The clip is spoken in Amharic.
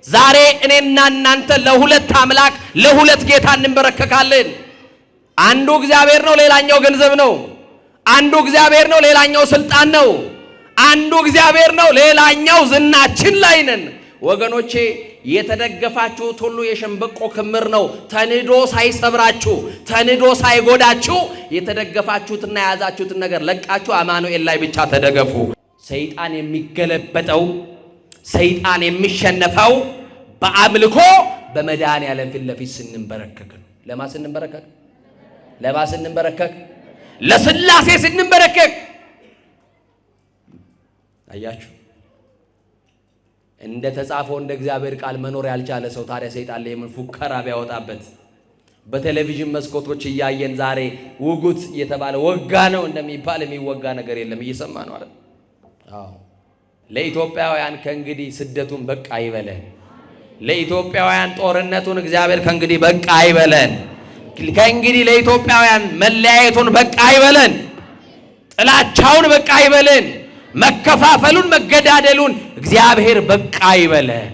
ዛሬ እኔና እናንተ ለሁለት አምላክ ለሁለት ጌታ እንበረከካለን። አንዱ እግዚአብሔር ነው፣ ሌላኛው ገንዘብ ነው። አንዱ እግዚአብሔር ነው፣ ሌላኛው ስልጣን ነው። አንዱ እግዚአብሔር ነው፣ ሌላኛው ዝናችን ላይ ነን። ወገኖቼ የተደገፋችሁት ሁሉ የሸንበቆ ክምር ነው። ተንዶ ሳይሰብራችሁ ተንዶ ሳይጎዳችሁ የተደገፋችሁትና የያዛችሁትን ነገር ለቃችሁ አማኑኤል ላይ ብቻ ተደገፉ። ሰይጣን የሚገለበጠው ሰይጣን የሚሸነፈው በአምልኮ በመድኃኔዓለም ፊት ለፊት ስንበረከክ ነው። ለማን ስንበረከክ? ለማን ስንበረከክ? ለሥላሴ ስንበረከክ። አያችሁ እንደ ተጻፈው እንደ እግዚአብሔር ቃል መኖር ያልቻለ ሰው ታዲያ ሰይጣን ለምን ፉከራ ቢያወጣበት? በቴሌቪዥን መስኮቶች እያየን ዛሬ ውጉት እየተባለ ወጋ ነው እንደሚባል የሚወጋ ነገር የለም። እየሰማ ነው አይደል? አዎ። ለኢትዮጵያውያን ከእንግዲህ ስደቱን በቃ ይበለን። ለኢትዮጵያውያን ጦርነቱን እግዚአብሔር ከእንግዲህ በቃ ይበለን። ከእንግዲህ ለኢትዮጵያውያን መለያየቱን በቃ ይበለን። ጥላቻውን በቃ ይበለን። መከፋፈሉን መገዳደሉን እግዚአብሔር በቃ ይበለን።